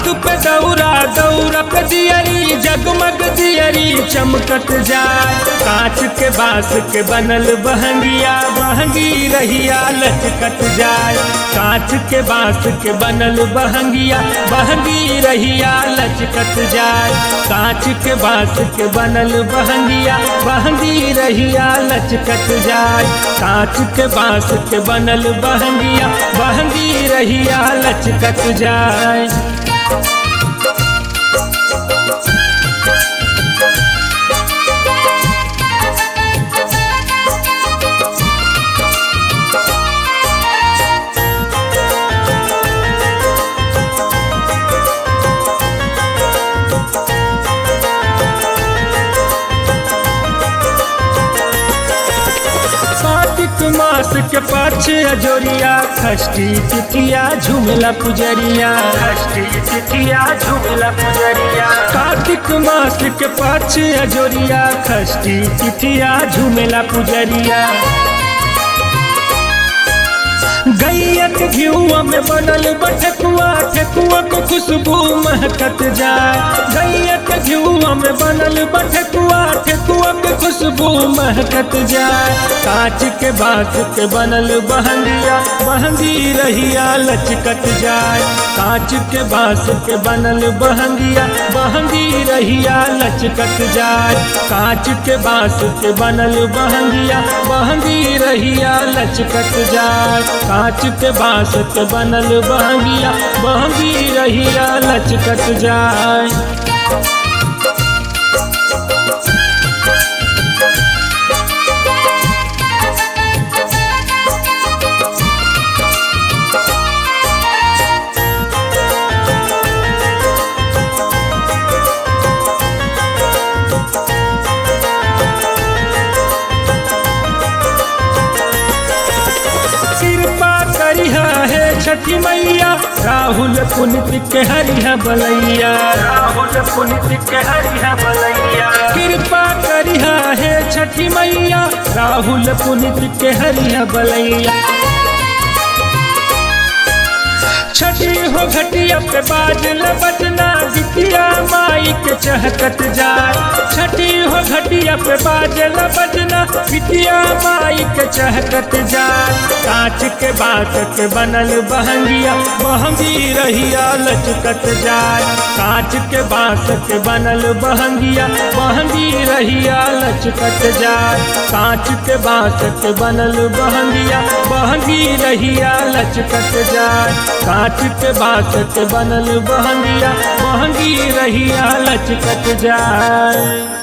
हाथ पे दौरा दौरा पे दियरी जगमग दियरी चमकत जाए। कांच के बांस के बनल बहंगिया बहंगी रहिया लचकत जाए। कांच के बांस के बनल बहंगिया बहंगी रहिया लचकत जाए। कांच के बांस के बनल बहंगिया बहंगी रहिया लचकत जाए। कांच के बांस के बनल बहंगिया बहंगी रहिया लचकत जाए। कार्तिक मास के पाछे अजोरिया खष्टी तिथिया झूमला पुजरिया। खष्टी तिथिया झूमला पुजरिया। कार्तिक मास के पाछे अजोरिया खष्टी तिथिया झूमला पुजरिया। गैया के घिउआ में बनल बठकुआ ठकुआ के खुशबू महकत जाए। गैया के घिउआ में बनल बठकुआ ठकुआ के खुशबू महकत जाए। कांच के बांस के बनल बहंगिया बहंगी रहिया लचकत जाए। कांच के बांस के बनल बहंगिया बहंगी रहिया लचकत जाए। कांच के बांस के बनल बहंगिया बहंगी रहिया लचकत जाए। कांच के बांस के बनल बहंगिया बहंगी रहिया लचकत जाए। छठी मैया राहुल पुनित के हरिहा बलैया। राहुल पुनित के हरिहा बलैया। कृपा करिहा है छठी मैया राहुल पुनित के हरिहा बलैया। छठी हो घटिया पे बाजल बजना बिटिया माई के चहकत जाए। छठी हो घटिया पे बाजल बजना बिटिया माई के चहकत जाए। कांच के बांस के बनल बहंगिया बहंगी रहिया लचकत जाए। कांच के बांस के बनल बहंगिया बहंगी रहिया लचकत जाए। कांच के बांस के बनल बहंगिया बहंगी रहिया लचकत जाए। कांच के बांस के बनल बहंगिया बहंगी रहिया लचकत जाए।